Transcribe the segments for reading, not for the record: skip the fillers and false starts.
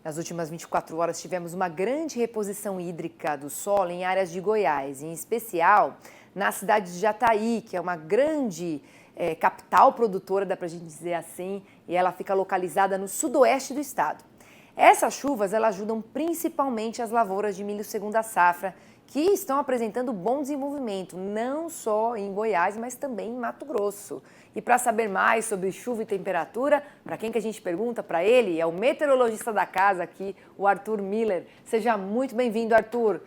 Nas últimas 24 horas, tivemos uma grande reposição hídrica do solo em áreas de Goiás, em especial na cidade de Jataí, que é uma grande capital produtora, dá para a gente dizer assim, e ela fica localizada no sudoeste do estado. Essas chuvas elas ajudam principalmente as lavouras de milho segunda safra, que estão apresentando bom desenvolvimento, não só em Goiás, mas também em Mato Grosso. E para saber mais sobre chuva e temperatura, para quem que a gente pergunta? Para ele, é o meteorologista da casa aqui, o Arthur Miller. Seja muito bem-vindo, Arthur.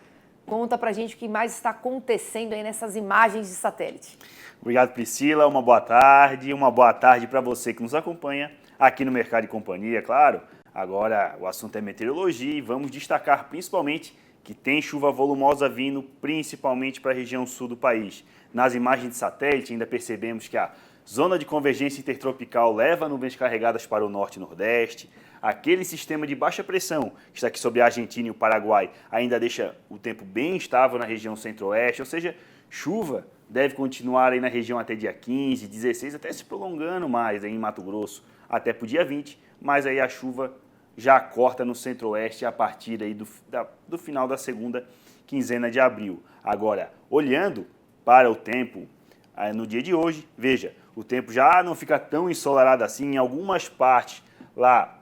Conta pra gente o que mais está acontecendo aí nessas imagens de satélite. Obrigado, Priscila. Uma boa tarde para você que nos acompanha aqui no Mercado e Companhia, claro. Agora o assunto é meteorologia e vamos destacar principalmente que tem chuva volumosa vindo principalmente para a região sul do país. Nas imagens de satélite ainda percebemos que a zona de convergência intertropical leva nuvens carregadas para o norte e nordeste. Aquele sistema de baixa pressão que está aqui sobre a Argentina e o Paraguai ainda deixa o tempo bem estável na região centro-oeste, ou seja, chuva deve continuar aí na região até dia 15, 16, até se prolongando mais aí em Mato Grosso até para o dia 20, mas aí a chuva já corta no centro-oeste a partir aí do final da segunda quinzena de abril. Agora, olhando para o tempo no dia de hoje, veja, o tempo já não fica tão ensolarado assim em algumas partes lá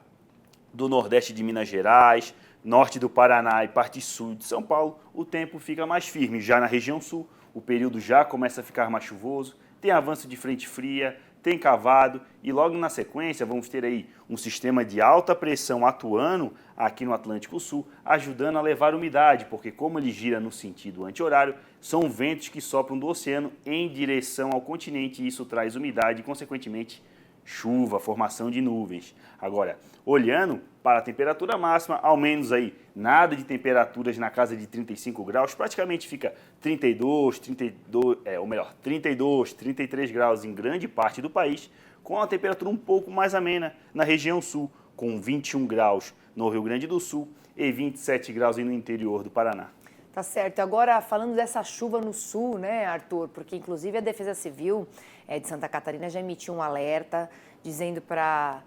do nordeste de Minas Gerais, norte do Paraná e parte sul de São Paulo, o tempo fica mais firme. Já na região sul, o período já começa a ficar mais chuvoso, tem avanço de frente fria, tem cavado e logo na sequência vamos ter aí um sistema de alta pressão atuando aqui no Atlântico Sul, ajudando a levar umidade, porque como ele gira no sentido anti-horário, são ventos que sopram do oceano em direção ao continente e isso traz umidade e, consequentemente, chuva, formação de nuvens. Agora, olhando para a temperatura máxima, ao menos aí nada de temperaturas na casa de 35 graus, praticamente fica 32, 33 graus em grande parte do país, com a temperatura um pouco mais amena na região sul, com 21 graus no Rio Grande do Sul e 27 graus no interior do Paraná. Tá certo. Agora, falando dessa chuva no sul, né, Arthur? Porque, inclusive, a Defesa Civil de Santa Catarina já emitiu um alerta dizendo para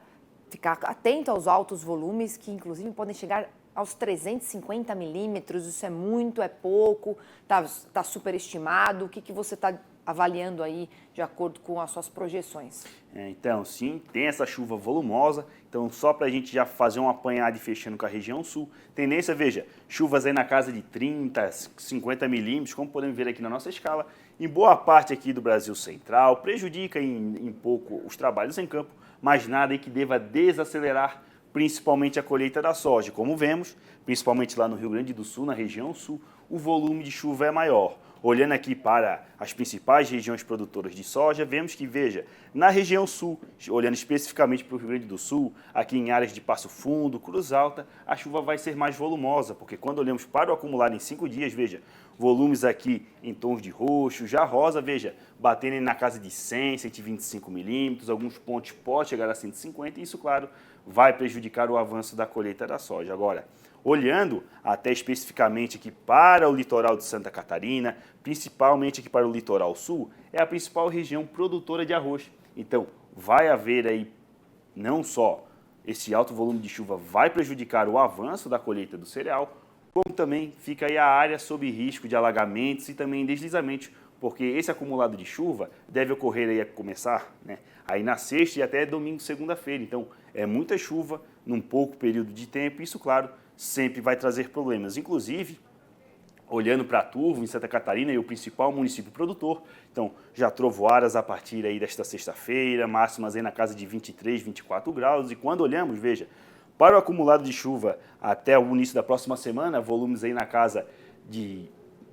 ficar atento aos altos volumes, que, inclusive, podem chegar aos 350 milímetros. Isso é muito, é pouco? Tá superestimado? O que você está avaliando aí de acordo com as suas projeções? Então, sim, tem essa chuva volumosa. Então, só para a gente já fazer um apanhado e fechando com a região sul, tendência, veja, chuvas aí na casa de 30, 50 milímetros, como podemos ver aqui na nossa escala, em boa parte aqui do Brasil Central, prejudica em pouco os trabalhos em campo, mas nada aí que deva desacelerar principalmente a colheita da soja. Como vemos, principalmente lá no Rio Grande do Sul, na região sul, o volume de chuva é maior. Olhando aqui para as principais regiões produtoras de soja, vemos que, veja, na região sul, olhando especificamente para o Rio Grande do Sul, aqui em áreas de Passo Fundo, Cruz Alta, a chuva vai ser mais volumosa, porque quando olhamos para o acumulado em 5 dias, veja, volumes aqui em tons de roxo, já rosa, veja, batendo na casa de 100, 125 milímetros, alguns pontos pode chegar a 150, e isso, claro, vai prejudicar o avanço da colheita da soja. Agora, olhando até especificamente aqui para o litoral de Santa Catarina, principalmente aqui para o litoral sul, é a principal região produtora de arroz. Então, vai haver aí não só esse alto volume de chuva vai prejudicar o avanço da colheita do cereal, como também fica aí a área sob risco de alagamentos e também deslizamentos, porque esse acumulado de chuva deve ocorrer aí a começar, aí na sexta e até domingo, segunda-feira. Então, é muita chuva num pouco período de tempo, isso, claro, sempre vai trazer problemas. Inclusive, olhando para Turvo, em Santa Catarina, e o principal município produtor, então já trovoadas a partir aí desta sexta-feira, máximas aí na casa de 23, 24 graus, e quando olhamos, veja, para o acumulado de chuva até o início da próxima semana, volumes aí na casa de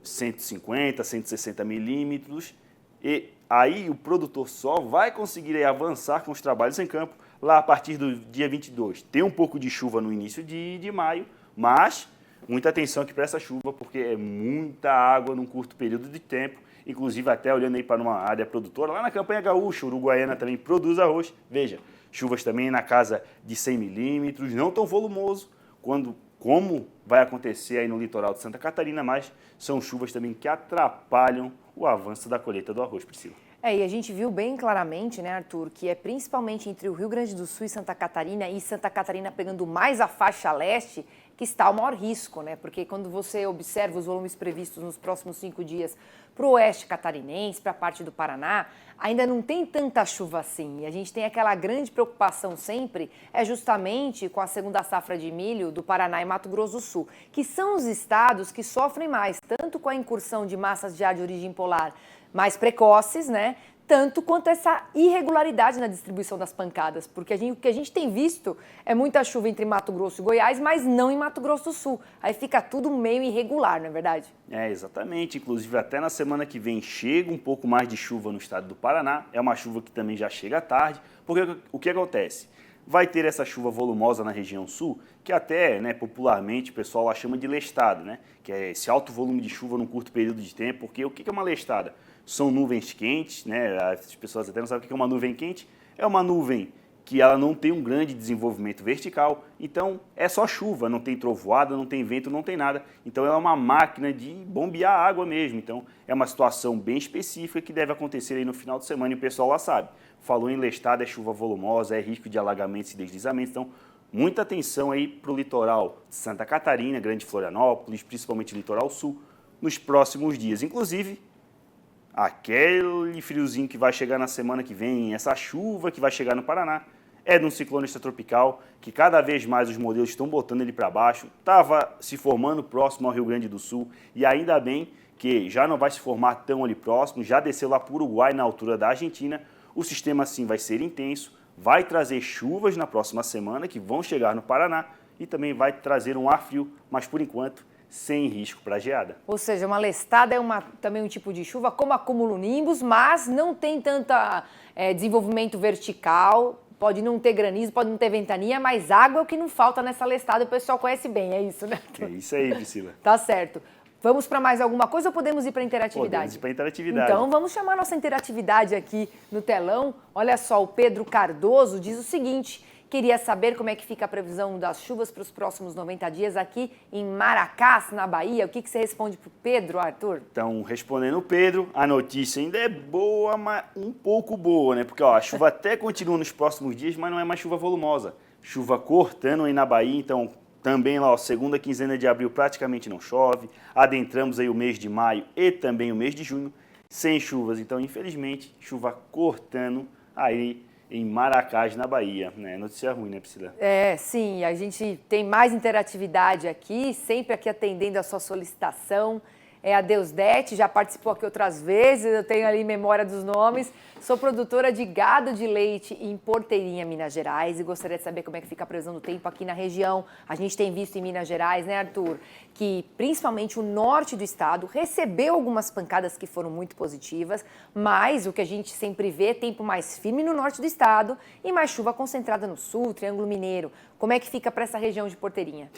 150, 160 milímetros, e aí o produtor só vai conseguir aí avançar com os trabalhos em campo lá a partir do dia 22. Tem um pouco de chuva no início de maio, mas muita atenção aqui para essa chuva, porque é muita água num curto período de tempo, inclusive até olhando aí para uma área produtora, lá na campanha gaúcha, uruguaiana também produz arroz, veja, chuvas também na casa de 100 milímetros, não tão volumoso como vai acontecer aí no litoral de Santa Catarina, mas são chuvas também que atrapalham o avanço da colheita do arroz, Priscila. E a gente viu bem claramente, né, Arthur, que é principalmente entre o Rio Grande do Sul e Santa Catarina pegando mais a faixa leste, que está o maior risco, né? Porque quando você observa os volumes previstos nos próximos 5 dias para o oeste catarinense, para a parte do Paraná, ainda não tem tanta chuva assim. E a gente tem aquela grande preocupação sempre, é justamente com a segunda safra de milho do Paraná e Mato Grosso do Sul, que são os estados que sofrem mais, tanto com a incursão de massas de ar de origem polar mais precoces, né? Tanto quanto essa irregularidade na distribuição das pancadas, porque o que a gente tem visto é muita chuva entre Mato Grosso e Goiás, mas não em Mato Grosso do Sul. Aí fica tudo meio irregular, não é verdade? Exatamente. Inclusive, até na semana que vem chega um pouco mais de chuva no estado do Paraná. É uma chuva que também já chega à tarde, porque o que acontece? Vai ter essa chuva volumosa na região sul, que até, né, popularmente, o pessoal lá chama de lestada, né? Que é esse alto volume de chuva num curto período de tempo, porque o que é uma lestada? São nuvens quentes, né? As pessoas até não sabem o que é uma nuvem quente. É uma nuvem que ela não tem um grande desenvolvimento vertical, então é só chuva, não tem trovoada, não tem vento, não tem nada. Então ela é uma máquina de bombear água mesmo. Então é uma situação bem específica que deve acontecer aí no final de semana e o pessoal lá sabe. Falou em lestada, é chuva volumosa, é risco de alagamentos e deslizamentos, então muita atenção aí para o litoral de Santa Catarina, Grande Florianópolis, principalmente o litoral sul, nos próximos dias. Inclusive, aquele friozinho que vai chegar na semana que vem, essa chuva que vai chegar no Paraná, é de um ciclone extratropical que cada vez mais os modelos estão botando ele para baixo, estava se formando próximo ao Rio Grande do Sul e ainda bem que já não vai se formar tão ali próximo, já desceu lá para o Uruguai na altura da Argentina, o sistema assim vai ser intenso, vai trazer chuvas na próxima semana que vão chegar no Paraná e também vai trazer um ar frio, mas por enquanto sem risco para geada. Ou seja, uma lestada é também um tipo de chuva como acumulonimbus, mas não tem tanta desenvolvimento vertical, pode não ter granizo, pode não ter ventania, mas água é o que não falta nessa lestada, o pessoal conhece bem, é isso, né? É isso aí, Priscila. Tá certo. Vamos para mais alguma coisa ou podemos ir para a interatividade? Podemos ir para a interatividade. Então vamos chamar nossa interatividade aqui no telão. Olha só, o Pedro Cardoso diz o seguinte: queria saber como é que fica a previsão das chuvas para os próximos 90 dias aqui em Maracás, na Bahia. O que você responde para o Pedro, Arthur? Então, respondendo o Pedro, a notícia ainda é boa, mas um pouco boa, né? Porque a chuva até continua nos próximos dias, mas não é mais chuva volumosa. Chuva cortando aí na Bahia, então também lá, segunda quinzena de abril praticamente não chove. Adentramos aí o mês de maio e também o mês de junho sem chuvas. Então, infelizmente, chuva cortando aí em Maracás, na Bahia, né? Notícia ruim, né, Priscila? Sim, a gente tem mais interatividade aqui, sempre aqui atendendo a sua solicitação. A Deusdete, já participou aqui outras vezes, eu tenho ali memória dos nomes. Sou produtora de gado de leite em Porteirinha, Minas Gerais, e gostaria de saber como é que fica a previsão do tempo aqui na região. A gente tem visto em Minas Gerais, né, Arthur, que principalmente o norte do estado recebeu algumas pancadas que foram muito positivas, mas o que a gente sempre vê é tempo mais firme no norte do estado e mais chuva concentrada no sul, Triângulo Mineiro. Como é que fica para essa região de Porteirinha?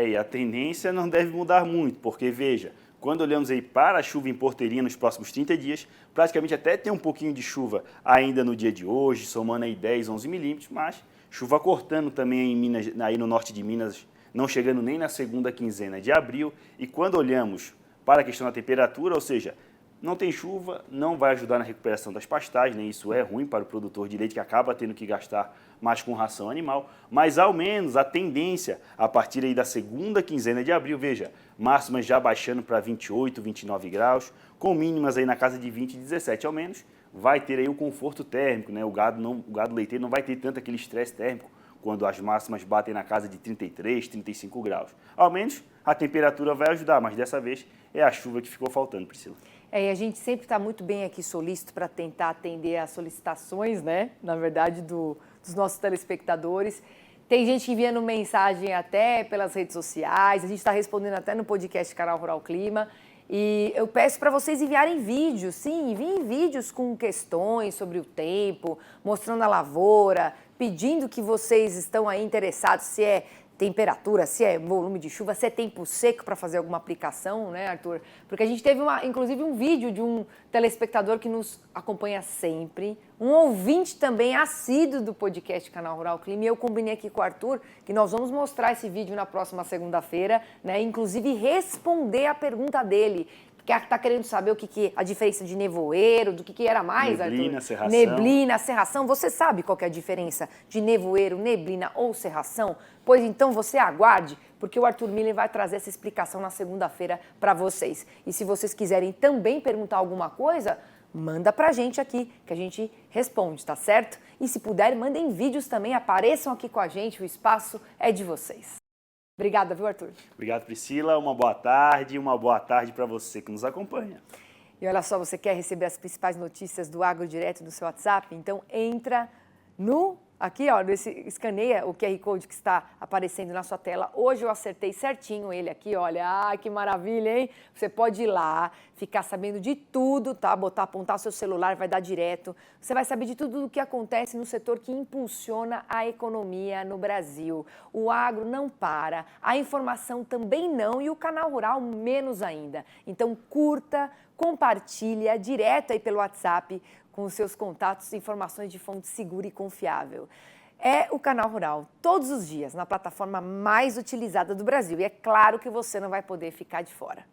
E a tendência não deve mudar muito, porque veja, quando olhamos aí para a chuva em Porteirinha nos próximos 30 dias, praticamente até tem um pouquinho de chuva ainda no dia de hoje, somando aí 10, 11 milímetros, mas chuva cortando também em Minas, aí no norte de Minas, não chegando nem na segunda quinzena de abril. E quando olhamos para a questão da temperatura, ou seja, não tem chuva, não vai ajudar na recuperação das pastagens, né? Isso é ruim para o produtor de leite que acaba tendo que gastar mais com ração animal, mas ao menos a tendência a partir aí da segunda quinzena de abril, veja, máximas já baixando para 28, 29 graus, com mínimas aí na casa de 20 e 17 ao menos, vai ter aí o conforto térmico, né? O gado leiteiro não vai ter tanto aquele estresse térmico quando as máximas batem na casa de 33, 35 graus. Ao menos a temperatura vai ajudar, mas dessa vez é a chuva que ficou faltando, Priscila. E a gente sempre está muito bem aqui solícito para tentar atender às solicitações, né? Na verdade, dos nossos telespectadores. Tem gente enviando mensagem até pelas redes sociais, a gente está respondendo até no podcast Canal Rural Clima. E eu peço para vocês enviarem vídeos, sim, enviem vídeos com questões sobre o tempo, mostrando a lavoura, pedindo que vocês estão aí interessados se é temperatura, se é volume de chuva, se é tempo seco para fazer alguma aplicação, né, Arthur? Porque a gente teve, inclusive, um vídeo de um telespectador que nos acompanha sempre, um ouvinte também assíduo do podcast Canal Rural Clima, e eu combinei aqui com o Arthur que nós vamos mostrar esse vídeo na próxima segunda-feira, né, inclusive responder a pergunta dele. Quem está querendo saber o que a diferença de nevoeiro, do que era mais, Neblina, Arthur? serração. Neblina, serração. Você sabe qual que é a diferença de nevoeiro, neblina ou serração? Pois então você aguarde, porque o Arthur Miller vai trazer essa explicação na segunda-feira para vocês. E se vocês quiserem também perguntar alguma coisa, manda pra gente aqui, que a gente responde, tá certo? E se puder, mandem vídeos também, apareçam aqui com a gente, o espaço é de vocês. Obrigada, viu, Arthur? Obrigado, Priscila. Uma boa tarde para você que nos acompanha. E olha só, você quer receber as principais notícias do Agro direto no seu WhatsApp? Então entra aqui, ó, escaneia o QR Code que está aparecendo na sua tela. Hoje eu acertei certinho ele aqui, olha, que maravilha, hein? Você pode ir lá, ficar sabendo de tudo, tá? Apontar o seu celular, vai dar direto. Você vai saber de tudo o que acontece no setor que impulsiona a economia no Brasil. O agro não para, a informação também não e o canal rural menos ainda. Então curta, compartilha direto aí pelo WhatsApp com os seus contatos e informações de fonte segura e confiável. É o Canal Rural, todos os dias, na plataforma mais utilizada do Brasil. E é claro que você não vai poder ficar de fora.